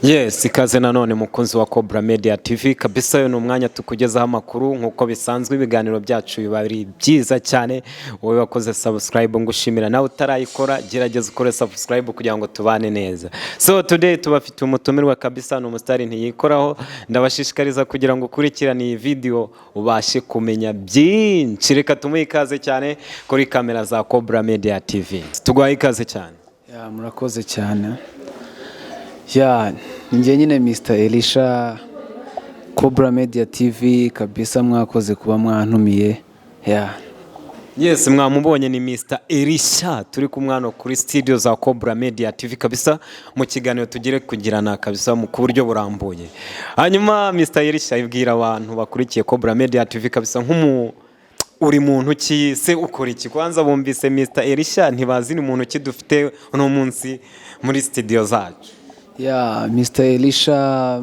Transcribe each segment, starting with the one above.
Yes, ikaze nanone mukunzi wa Cobra Media TV kabisa. Yo numwanya tukugezaho amakuru nkuko bisanzwe, ibiganiro byacu biba biri byiza cyane. Wowe wakoze subscribe ngushimira, nawe utarayikora gerageza ukore subscribe kugira ngo tubane neza. So today tubafite umutumirwa kabisa, no mustari ntiyikoraho. Ndabashishikariza kugira ngo ukurikirane iyi video ubashe kumenya byinshi. Reka tumuhe ikaze cyane kuri kamera za Cobra Media TV. Tugwaye ikaze cyane. Ya murakoze cyane. Ya njye nyine Mr Elisha, Cobra Media TV kabisa, mwakoze kuba mwantumiye. Ya Yes, mwamubonye ni Mr Elisha, turi kumwana kuri studio za Cobra Media TV kabisa, mu kiganiro tugire kugirana kabisa mu kuburyo burambuye. Hanyuma Mr Elisha ibwira abantu bakurikiye Cobra Media TV kabisa, uri muntu ki se, ukora iki? Kwanza bumvise Mr Elisha ntibazi ni muntu ki dufite uno munsi muri studio zacu. Ya Mr Elisha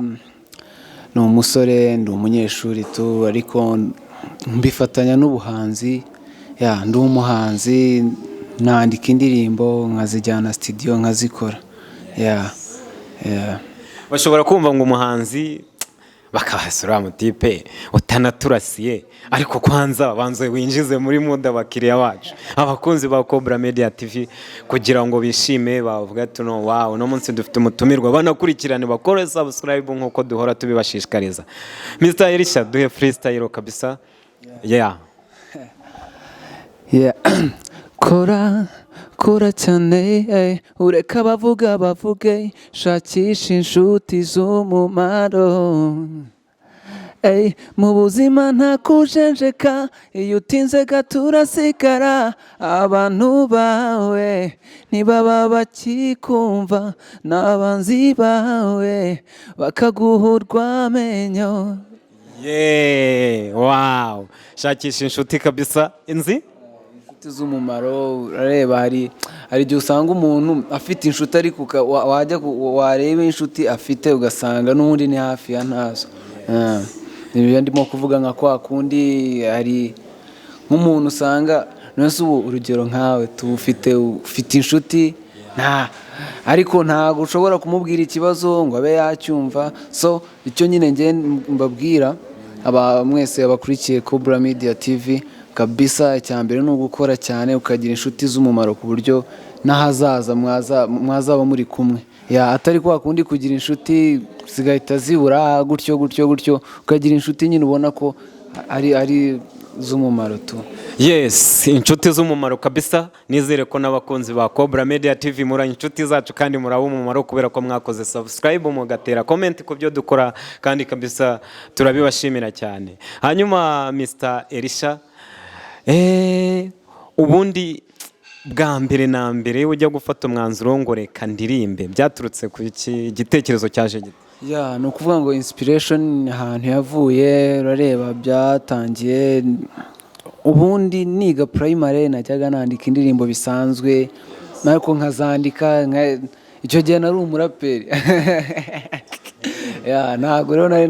ni umusore, ndi umunyeshuri tu, ariko mbifatanya n'ubuhanzi. Ya ndi umuhanzi, nandika indirimbo nkazijyana studio nkazikora. Ya bashobora kumva ngo umuhanzi bakahasura mutipe utanaturasiye, ariko kwanza banze winjize muri muda bakiriya bacu, abakunzi ba Cobra Media TV, kugira ngo bishime bavuga ati no wow, no munsi dufite umutumirwa, banakurikirane bakore subscribe nkuko duhora tubibashishikariza. Mr Elisha, duhe freestyle kabisa. Yeah. Kora cyane, ureka bavuge, shakisha inshuti z'umumaro. Mu buzima nta kujenjeka, iyo utinze gato urasigara. Abantu bawe ntibaba bakikumva, n'abanzi bawe bakaguha urw'amenyo. Yeah, wow. Shakisha inshuti kabisa. Inshuti z'umumaro. Urareba hari igihe usanga umuntu afite inshuti ariko wajya wareba inshuti afite ugasanga n'undi ni hafi ya ntazo. Niyo ndimo kuvuga nka kwa kundi hari nk'umuntu usanga nose ubu urugero nkawe ufite inshuti ariko ntago ushobora kumubwira ikibazo ngo abe yacyumva. So icyo nyine nge mbabwira mwese abakurikiye Cobra Media TV kabisa, icyambere ni ugukora cyane ukagira inshuti z'umumaro ku buryo n'ahazaza mwazaba muri kumwe. Ya atari kwa kundi kugira inshuti zigahita zibura gutyo ukagira inshuti nyine ubona ko ari z'umumaro tu. Yes, inshuti z'umumaro kabisa. Nizere ko n'abakunzi ba Cobra Media TV muri inshuti zacu kandi murabo umumaro, kubera ko mwakoze subscribe mugatera comment ku byo dukora, kandi kabisa turabibashimira cyane. Hanyuma Mr Elisha, ubundi bwa mbere na mbere ujya gufata umwanzuro ngo reka ndirimbe, byaturutse ku gitekerezo cyaje gite? Ya ni ukuvuga ngo inspiration ahantu yavuye. Urareba byatangiye ubundi niga primary, najyaga nandika indirimbo bisanzwe ariko nkazandika icyo gihe nari umuraperi. Ya ntabwo rero nari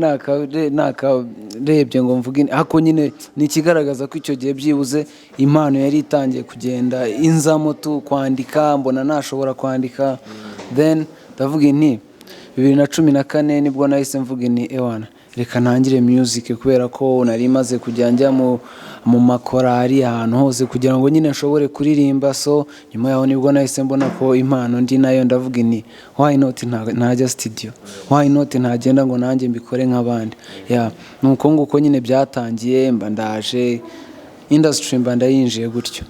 nakarebye ngo mvuge, ariko nyine ni ikigaragaza ko icyo gihe byibuze impano yari itangiye kugenda inzamo tu kwandika, mbona nashobora kwandika. Then ndavuga nti 2014 nibwo nahise mvuga nti ewana reka ntangire music, kubera ko nari maze kujya njya mu makorari ahantu hose kugira ngo nyine nshobore kuririmba. So nyuma yaho nibwo nahise mbona ko impano ndi nayo, ndavuga nti why not ntajya studio, why not ntagenda ngo nanjye mbikore nk'abandi. Ya nuko nguko nyine byatangiye, mba ndaje industry mba ndayinjiye gutyo.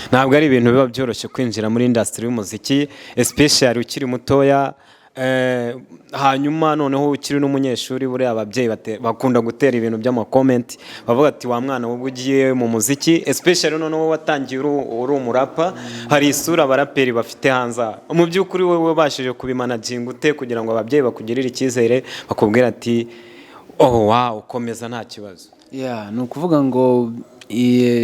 Ntabwo ari ibintu biba byoroshye kwinjira muri industry y'umuziki, especially ukiri mutoya. Hanyuma noneho ukiri n'umunyeshuri, buri ababyeyi bakunda gutera ibintu by'amakomenti, bavuga ati wa mwana wowe ugiye mu muziki, especially noneho watangiye uri umurapa, hari isura abaraperi bafite hanze. Mu by'ukuri wowe wabashije kubimanaginga ute kugira ngo ababyeyi bakugirire icyizere bakubwira ati oh wow komeza nta kibazo? Ya ni ukuvuga ngo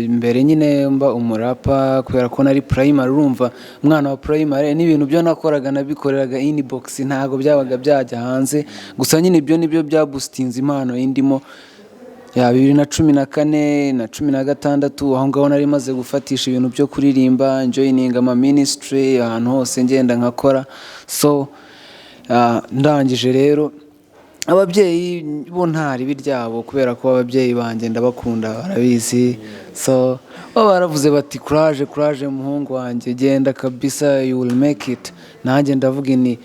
mbere nyine mba umurapa, kubera ko nari primary. Urumva umwana wa primary n'ibintu byo nakoraga nabikoreraga inbox, ntago byabaga byajya hanze. Gusa nyine ibyo nibyo byaboostinze impano indimo. ya 2014 na 2016 aho ngaho nari maze gufatisha ibintu byo kuririmba, joining ama ministry ahantu hose ngenda nkakora. So ndangije rero ababyeyi bo ntari biryabo kubera ko ababyeyi banjye ndabakunda barabizi. So baravuze bati courage muhungu wanjye, genda kabisa, you will make it. Nanjye ndavuga ni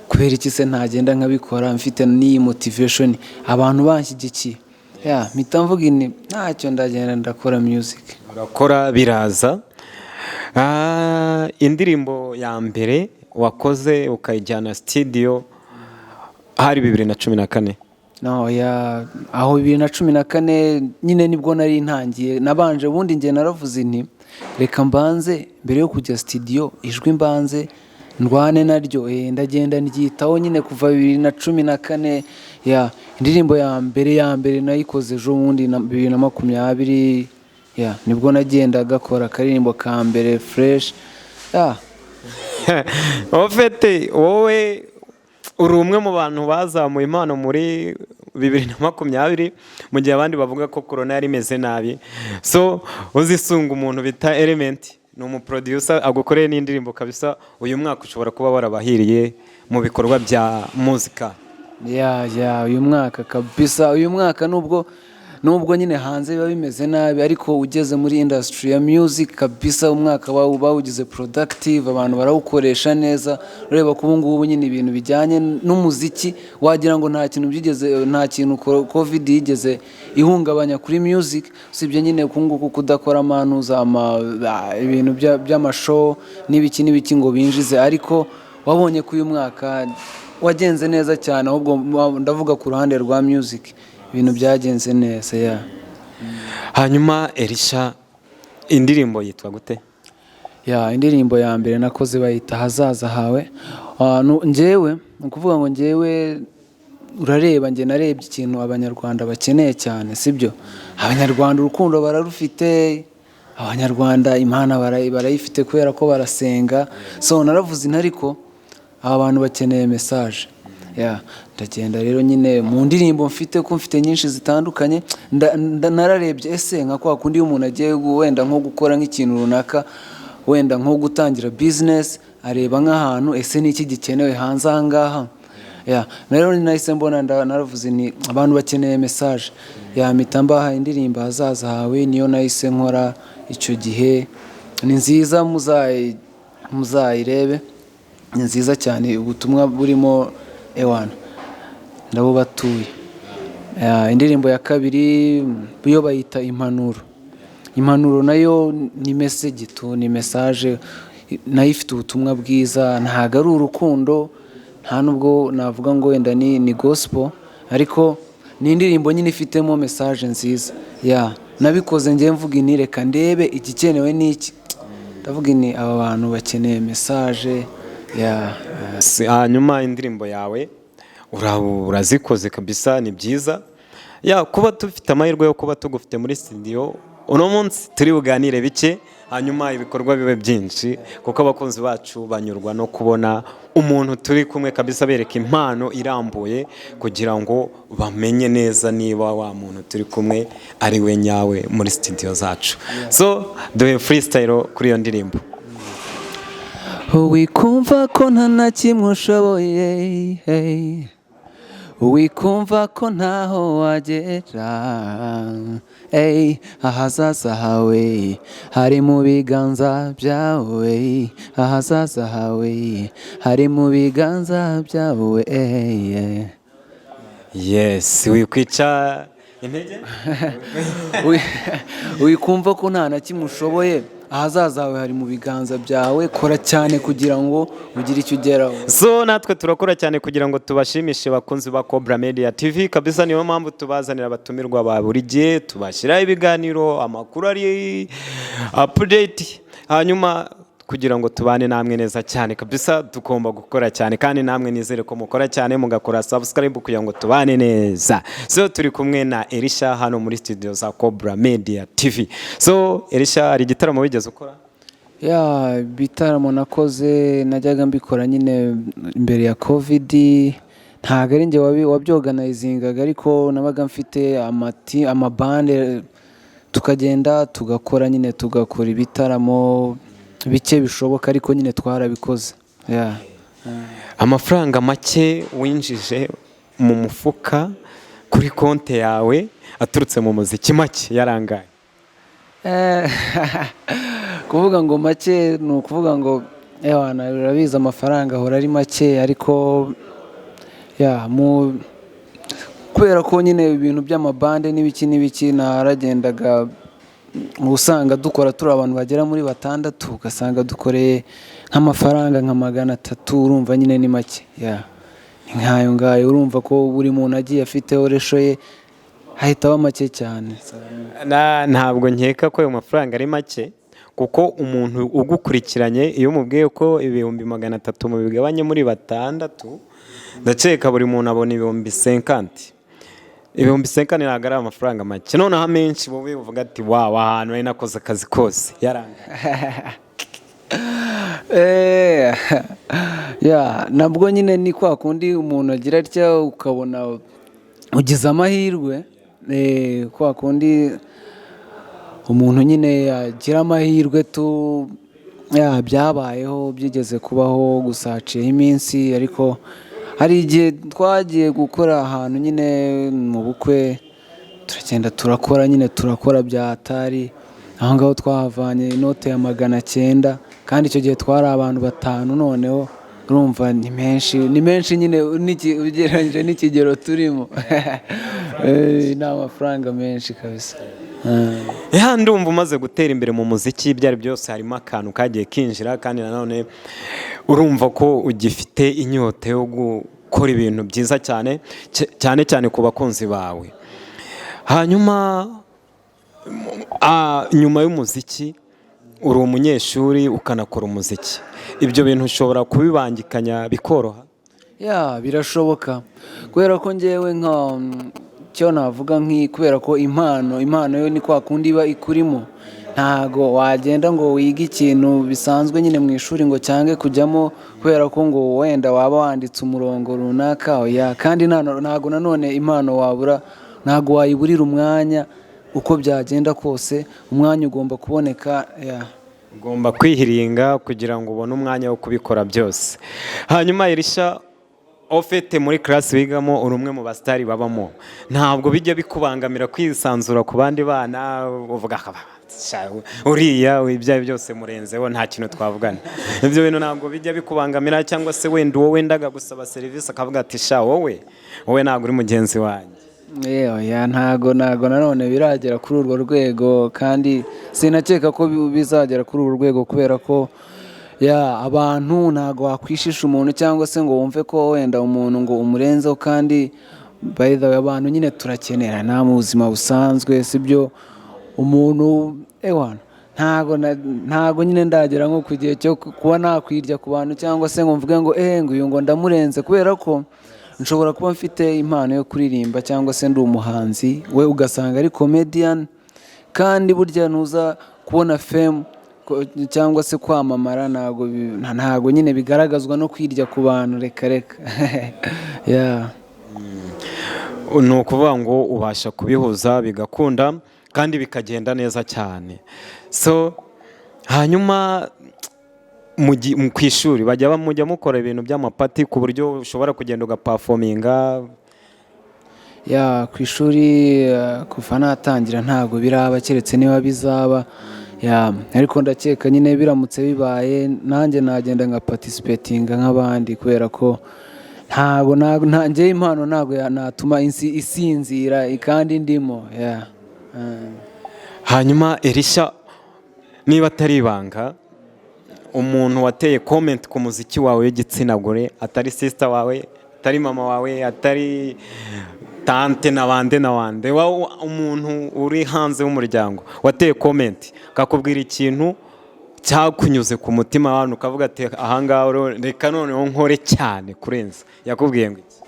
kubera iki se ntagenda nkabikora, mfite n'iyi motivation, abantu banshyigikiye. Mpita mvuga ni ntacyo, ndagenda ndakora music. Urakora biraza. Indirimbo ya mbere wakoze ukayijyana studio hari 2014? No, aho 2014 nyine nibwo nari ntangiye. Nabanje ubundi ngiye naravuze nti reka mbanze mbere yo kujya studio ijwi mbanze ndwane naryo. Ndagenda ndyitaho nyine kuva 2014. Indirimbo ya mbere nayikoze ejo bundi na 2020. Nibwo nagenda gakora akaririmbo ka mbere fresh. Ofete wowe uri umwe mu bantu bazamuye impano muri 2020 mu gihe abandi bavuga ko corona yari imeze nabi. So uzisunga umuntu bita Element, ni umuproducer agukoreye n'indirimbo kabisa. Uyu mwaka ushobora kuba warabahiriye mu bikorwa bya muzika. Uyu mwaka kabisa, uyu mwaka nubwo nyine hanze biba bimeze nabi, ariko ugeze muri industry ya music kabisa umwaka bawugize productive, abantu barawukoresha neza. Ureba ko ubu ngubu nyine ibintu bijyanye n'umuziki wagira ngo nta kintu covid yigeze ihungabanya kuri music, usibye nyine kunguku kudakora amanuza ibintu by'amashow n'ibiki ngo binjize. Ariko wabonye ko uyu mwaka wagenze neza cyane, ahubwo ndavuga ku ruhande rwa music ibintu byagenze neza. Hanyuma Elisha, indirimbo yitwa gute? Indirimbo ya mbere nakoze bayita Hazaza Hawe. Njyewe ukuvuga ngo njyewe urareba, njye narebye ikintu abanyarwanda bakeneye cyane, sibyo? Abanyarwanda urukundo bararufite, abanyarwanda imana barayifite kubera ko barasenga. So naravuze ariko aba bantu bakeneye message. Ndagenda rero nyine mu ndirimbo mfite nyinshi zitandukanye, nararebye ese nka kwa kundi umuntu agiye wenda nko gukora nk'ikintu runaka, wenda nko gutangira business, areba nk'ahantu ese niki gikenewe hanze aha ngaha. Rero nahise mbona naravuze ni abantu bakeneye message. Mpita mbaha indirimbo Hazaza Hawe, niyo nahise nkora icyo gihe. Ni nziza, muzayirebe, ni nziza cyane, ubutumwa burimo ndabo batuye. Indirimbo ya kabiri yo bayita Impanuro nayo ni message ni message, nayo ifite ubutumwa bwiza. Ntago ari urukundo, nta nubwo navuga ngo wenda ni gospel, ariko ni indirimbo nyine ifitemo message nziza. Nabikoze ngiye mvuga ni reka ndebe igikenewe n'iki, ndavuga ni aba bantu bakeneye message. Hanyuma indirimbo yawe urazikoze kabisa, ni byiza. Kuba tufite amahirwe yo kuba tugufite muri studio uno munsi turi buganire bike, hanyuma ibikorwa bibe byinshi, kuko abakunzi bacu banyurwa no kubona umuntu turi kumwe kabisa, bereka impano irambuye kugira ngo bamenye neza niba wa muntu turi kumwe ari we nyawe muri studio zacu. So duhe freestyle kuri iyo ndirimbo. Wikumva ko nta na kimwe ushoboye, wikumva ko ntaho wagera, ahazaza hawe hari mu biganza byawe, ahazaza hawe hari mu biganza byawe. Wikwica intege. Wikumva ko nta na kimwe ushoboye, ahazaza hawe hari mu biganza byawe, kora cyane kugira ngo ugire icyo ugeraho. So natwe turakora cyane kugira ngo tubashimishe bakunzi ba Cobra Media TV kabisa. Niyo mpamvu tubazanira abatumirwa ba buri gihe, tubashyiraho ibiganiro, amakuru ari update, hanyuma kugira ngo tubane namwe neza cyane kabisa. Tugomba gukora cyane, kandi namwe nizere ko mukora cyane, mugakora subscribe kugira ngo tubane neza. So turi kumwe na Elisha hano muri studio za Cobra Media TV. So Elisha, hari igitaramo wigeze ukora? Bitaramo nakoze najyaga mbikora nyine imbere ya covid, ntabwo ari njye wabyorganizingaga, ariko nabaga mfite amabande, tukagenda tugakora nyine, tugakora ibitaramo bike bishoboka, ariko nyine twarabikoze. Amafaranga make winjije mu mufuka kuri konti yawe aturutse mu muziki make yarangaye? Kuvuga ngo make ni ukuvuga ngo urabizi amafaranga ahora ari make, ariko kubera ko nyine ibintu by'amabande n'ibiki naragendaga usanga dukora turi abantu bagera muri 6, ugasanga dukoreye nk'amafaranga nka 300, urumva nyine ni make. Ni nkayo ngayo, urumva ko buri muntu agiye afiteho resho ye hahita aba make cyane. Ntabwo nkeka ko ayo mafaranga ari make, kuko umuntu ugukurikiranye iyo umubwiye ko 300 mu bigabanye muri 6, ndakeka buri muntu abona 50. 50 ntabwo ari amafaranga make. Noneho amenshi wowe uvuga ati wawe ahantu nari nakoze akazi kose yarangaye. Nabwo nyine ni kwa kundi umuntu agira atya ukabona ugize amahirwe, kwa kundi umuntu nyine yagira amahirwe byabayeho, byigeze kubaho, gusa haciyeho iminsi. Ariko hari igihe twagiye gukora ahantu nyine mu bukwe, turagenda turakora bya atari, aho ngaho twahavanye inote ya 900, kandi icyo gihe twari abantu 5. Noneho urumva ni menshi nyine ugereranyije n'ikigero turimo. Ni amafaranga menshi kabisa. Ndumva umaze gutera imbere mu muziki, ibyo ari byose harimo akantu kagiye kinjira, kandi nanone urumva ko ugifite inyota yo gukora ibintu byiza cyane cyane ku bakunzi bawe. Hanyuma nyuma y'umuziki uri umunyeshuri ukanakora umuziki, ibyo bintu ushobora kubibangikanya bikoroha? Birashoboka, kubera ko njyewe cyo navuga kubera ko impano yo ni kwa kundi iba ikurimo. Ntago wagenda ngo wige ikintu bisanzwe nyine mu ishuri ngo cyange kujyamo kubera ko ngo wenda waba wanditse umurongo runaka. Kandi ntago nanone impano ntago wayiburira umwanya. Uko byagenda kose umwanya ugomba kuboneka. Ugomba kwihiringa kugira ngo ubone umwanya wo kubikora byose. Hanyuma Elisha, ofete muri class wigamo uri umwe mu bastari babamo, ntabwo bijya bikubangamira kwisanzura ku bandi bana uvuga uriya ibyaye byose murenzeho nta kintu twavugana? Ibyo bintu ntabwo bijya bikubangamira, cyangwa se wenda uwo wendaga gusaba serivisi akavuga ati wowe ntabwo uri mugenzi wanjye? Ntago nanone biragera kuri urwo rwego, kandi sinakeka ko bizagera kuri urwo rwego, kubera ko abantu ntago wakwishisha umuntu cyangwa se ngo wumve ko wenda umuntu ngo umurenzeho. kandi by the way abantu nyine turakenera nta mu buzima busanzwe, sibyo? Umuntu ntago nyine ndagera nko ku gihe cyo kuba nakwirya ku bantu, cyangwa se ngo mvuge ngo uyu ngo ndamurenze, kubera ko nshobora kuba mfite impano yo kuririmba, cyangwa se ndi umuhanzi, we ugasanga ari comedian, kandi burya ntuza kubona fame cyangwa se kwamamara ntago nyine bigaragazwa no kwirya ku bantu. Reka ni ukuvuga ngo ubasha kubihuza bigakunda kandi bikagenda neza cyane. Hanyuma ku ishuri mujya mukora ibintu by'amapati ku buryo ushobora kugenda ugaperforminga? Ku ishuri kuva natangira ntago biraba, keretse niba bizaba. Ariko ndakeka nyine biramutse bibaye nanjye nagenda nka participatinga nk'abandi, kubera ko njye impano ntago natuma isinzira kandi ndimo. Hanyuma Elisha, niba atari ibanga, umuntu wateye comment ku muziki wawe w'igitsina gore, atari sister wawe, atari mama wawe, atari tante n'abandi, umuntu uri hanze w'umuryango wateye comment akakubwira ikintu cyakunyuze ku mutima wawe, ukavuga ati ahangaho reka noneho nkore cyane kurenza, yakubwiye ngo iki?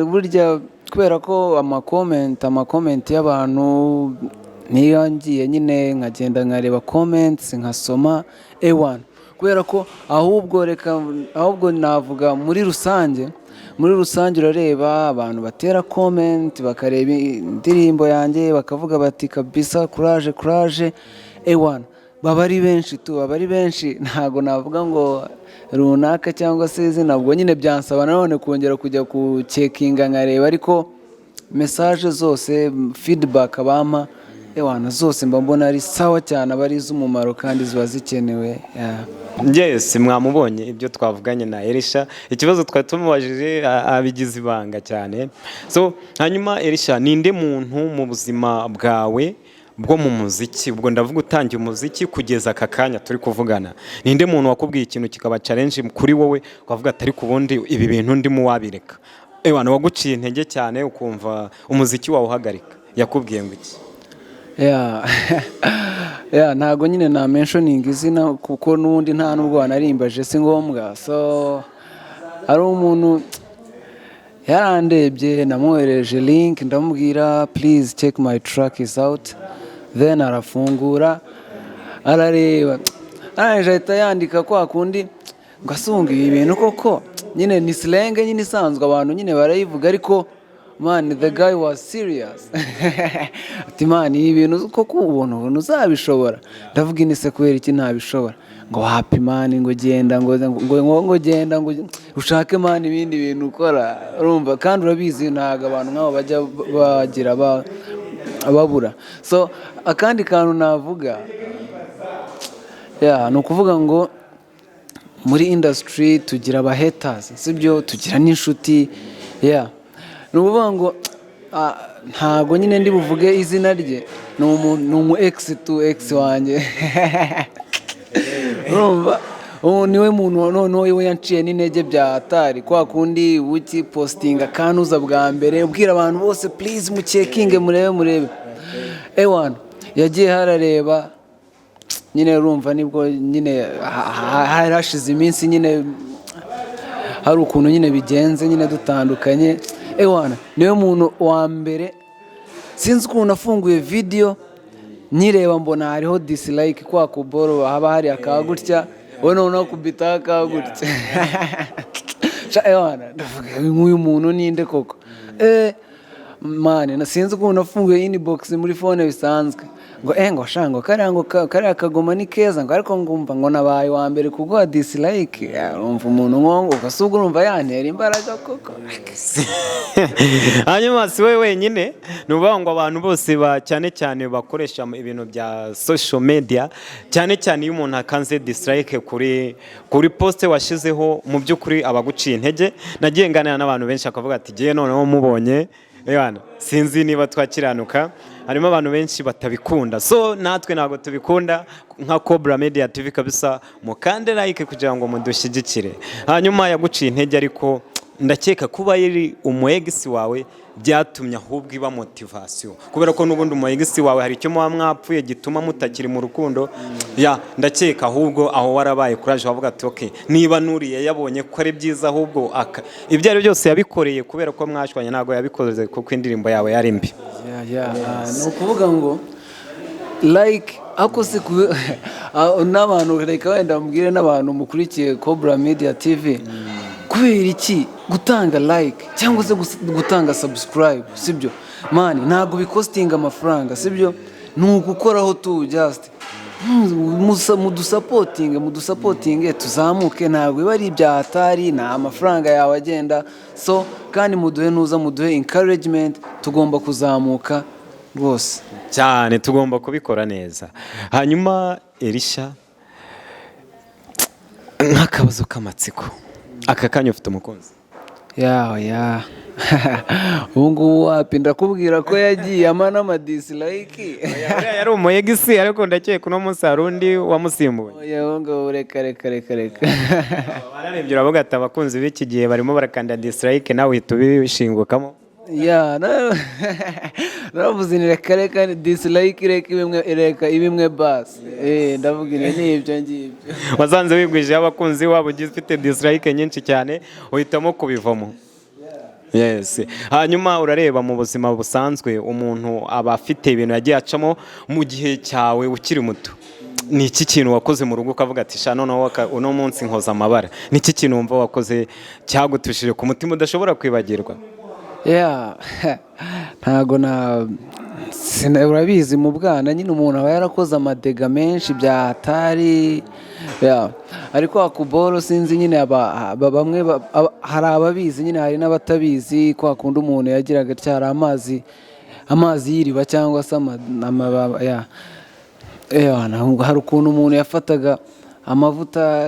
Burya kubera ko amakomenti y'abantu niyo ngiye nyine nkagenda nkareba comments nkasoma, kubera ko ahubwo navuga muri rusange urareba abantu batera comment bakareba indirimbo yanjye bakavuga bati kabisa courage ewana baba ari benshi ntago navuga ngo runaka cyangwa se izina ubwo nyine byansaba nanone kongera kujya kucekinga nkareba ariko message zose feedback bampa ewana zose mba mbona ari sawa cyane aba ari iz'umumaro kandi ziba zikenewe. Yes, mwamubonye ibyo twavuganye na Elisha, ikibazo twari tumubajije abigize ibanga cyane. So hanyuma Elisha, ninde muntu mu buzima bwawe bwo mu muziki, ubwo ndavuga utangiye umuziki kugeza aka kanya turi kuvugana, ninde muntu wakubwiye ikintu kikaba challenge kuri wowe ukavuga atari kubundi ibi bintu ndimo wabireka, ewana waguciye intege cyane ukumva umuziki wawe uhagarika, yakubwiye ngo iki? Ntago nyine na mentioning izina kuko n'ubundi nta nubwo wanarimbaje si ngombwa. So ari umuntu yarandebye, namwohereje link ndamubwira please check my track is out, then arafungura arareba ahita yandika kwa kundi ngo asunga ibi bintu koko nyine ni slang nyine isanzwe abantu nyine barayivuga ariko man the guy was serious. Ati man ibi bintu koko ubuntu uzabishobora, ndavuga inise kubera iki ntabishobora, ngo happy man ngo genda ngo genda ngo ushake man ibindi bintu ukora, urumva kandi urabizi ntago abantu nk'abo bajya bagira ababura. So akandi kantu navuga ni ukuvuga ngo muri industry tugira aba haters sibyo, tugira n'inshuti ni ukuvuga ngo ntago nyine ndi buvuge izina rye, ni umu ex wanjye. Urumva niwe muntu noneho yanciye n'intege bya hatari kwa kundi uki postinga kanuza bwa mbere ubwira abantu bose please mucekinge murebe ewana yagiye harareba nyine urumva nibwo nyine harashize iminsi nyine hari ukuntu nyine bigenze nyine dutandukanye ewana niwe muntu wa mbere sinzi ukuntu afunguye video nyireba mbona hariho dislike kwa kuboro haba hari akagutya we noneho kubita akagutya ewana ndavuga uyu muntu ninde koko mane sinzi ukuntu afunguye inbox muri phone bisanzwe ngo shango kariya kagoma ni keza ngo ariko ngumva ngo nabaye wa mbere kuguha dislike, urumva umuntu nkongo ugasubwa urumva yantera imbaraga koko. Hanyuma si we wenyine nuvuga ngo abantu bose cyane bakoresha ibintu bya social media cyane iyo umuntu akanze dislike kuri post washizeho mu by'ukuri abaguciye intege, nagiye nganira n'abantu benshi akavuga ati giye noneho mubonye ewana sinzi niba twakiranuka, harimo abantu benshi batabikunda, so natwe ntago tubikunda nka Cobra Media TV kabisa, mukande like kugira ngo mudushyigikire. Hanyuma yaguciye intege ariko ndakeka kuba yari umuegisi wawe byatumye ahubwo iba motivation, kubera ko n'ubundi umuegisi wawe hari icyo mwapfuye gituma mutakiri mu rukundo ndakeka ahubwo aho warabaye courage wavuga ati okay niba nuriye yabonye ko ari byiza ahubwo ibyo ari byose yabikoreye kubera ko mwashwanye ntago yabikoze kuko indirimbo yawe yari mbi. No kuvuga ngo like akose n'abantu reka wenda mbwire n'abantu mukurikiye Cobra Media TV kubera iki gutanga like cyangwa se gutanga subscribe sibyo mani ntago bikostinga amafaranga sibyo, nugukoraho tu just mudusapotinge tuzamuke, ntabwo biba ari ibya hatari nta amafaranga yawe agenda, so kandi muduhe encouragement, tugomba kuzamuka rwose cyane, tugomba kubikora neza. Hanyuma Elisha, nk'akabazo k'amatsiko, aka kanya ufite umukunzi? ubu ngubu wapi ndakubwira ko yagiye amana amadislike yari umuegisi ariko ndakeka uno munsi hari undi wamusimbuye. ngo reka bararebye uravuga ati abakunzi b'iki gihe barimo barakanda dislike nawe uhita ubishingukamo. naravuze ni reka dislike reka ibimwe basi ndavuga n'ibyo ngibyo. Wazanze wigwije abakunzi wabo ugifite dislike nyinshi cyane uhitamo kubivamo. Yes. Hanyuma urareba mu buzima busanzwe umuntu aba afite ibintu yagiye acamo mu gihe cyawe ukiri muto, ni iki kintu wakoze mu rugo ukavuga ati sha noneho uno munsi nkoza amabara, ni iki kintu wumva wakoze cyagutushije ku mutima udashobora kwibagirwa? ntago urabizi mu bwana nyine umuntu aba yarakoze amadega menshi bya hatari, ariko akuboro sinzi nyine bamwe hari ababizi nyine hari n'abatabizi ko hakunda umuntu yagiraga cyari amazi y'iriba cyangwa se hari ukuntu umuntu yafataga amavuta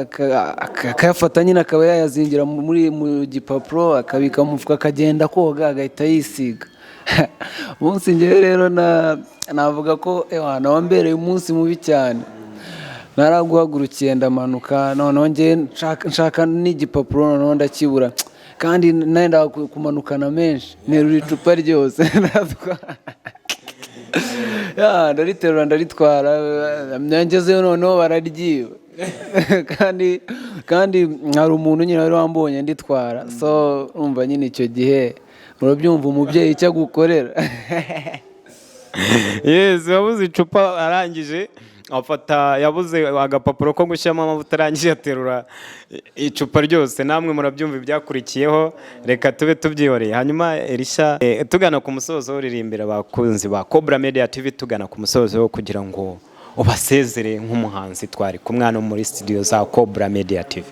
akayafata nyine akaba yayazingira mu gipapuro akabika mu mufuka akagenda koga agahita yisiga. Umunsi ngewe rero navuga ko wambereye umunsi mubi cyane, naraguhagurukiye ndamanuka, noneho ngewe nshaka n'igipapuro noneho ndakibura kandi nenda kumanukana menshi nterura icupa ryose ndariterura ndaritwara, ngezeyo noneho bararyiba kandi hari umuntu nyine wari wambonye nditwara, so umva nyine icyo gihe urabyumva umubyeyi icyo agukorera. wabuze icupa arangije yabuze agapapuro ko gushyiramo amavuta arangije aterura icupa ryose. Namwe murabyumva ibyakurikiyeho, reka tube tubyihoreye. Hanyuma Elisha, tugana ku musozo uririmbira abakunzi ba Cobra Media TV, tugana ku musozo kugira ngo ubasezere nk'umuhanzi twari kumwe hano muri studio za Cobra Media TV.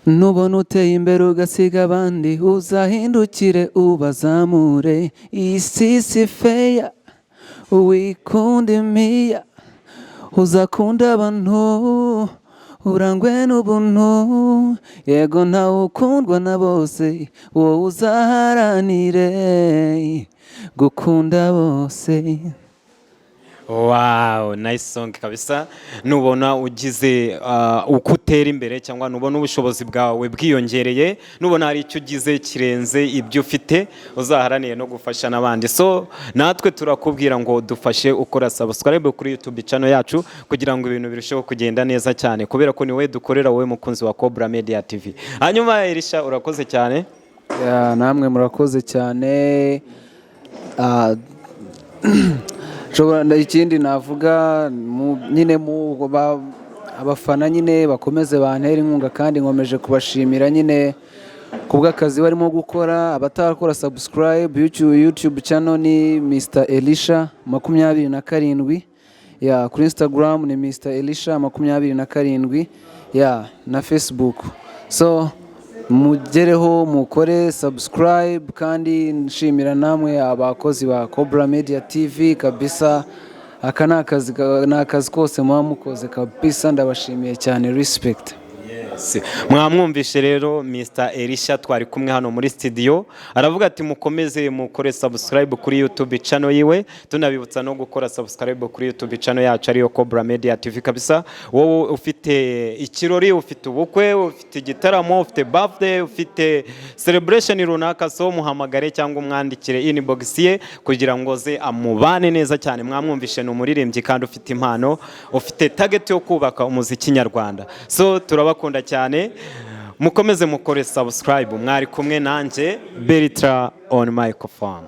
Nubona uteye imbere ugasiga abandi, uzahindukire ubazamure, isi si feya wikunde miya, uzakunda abantu urangwe n'ubuntu, yego ntawe ukundwa na bose, wowe uzaharanire gukunda bose. Wow, nice song kabisa. Nubona ugize uko utera imbere cyangwa nubona ubushobozi bwawe bwiyongereye, nubona hari icyo ugize kirenze ibyo ufite, uzaharaniye no gufasha n'abandi. So natwe turakubwira ngo dufashe ukora subscribe kuri YouTube channel yacu kugira ngo ibintu birusheho kugenda neza cyane, kubera ko niwe dukorera, wowe mukunzi wa Cobra Media TV. Hanyuma Elisha, urakoze cyane. Namwe murakoze cyane. Ikindi navuga nyine abafana nyine bakomeze bantera inkunga, kandi nkomeje kubashimira nyine kubw'akazi barimo gukora. Abatarakora subscribe YouTube channel ni Mr Elisha 27, kuri Instagram ni Mr Elisha 27, na Facebook. So mugereho mukore subscribe, kandi nshimira namwe abakozi ba Cobra Media TV kabisa. Aka ni akazi kose muba mukoze kabisa, ndabashimiye cyane, respect. Mwamwumvishe rero Mr Elisha twari kumwe hano muri studio, aravuga ati mukomeze mukore subscribe kuri YouTube channel yiwe. Tunabibutsa no gukora subscribe kuri YouTube channel yacu ariyo Cobra Media TV kabisa. Wowe ufite ikirori, ufite ubukwe, ufite igitaramo, ufite birthday, ufite celebration runaka, so muhamagare cyangwa umwandikire inbox ye kugira ngo ze amubane neza cyane. Mwamwumvishe ni umuririmbyi kandi ufite impano, ufite target yo kubaka umuziki nyarwanda. So turabakunda cyane, mukomeze mukore subscribe. Mwari kumwe nanjye Beritra on microphone.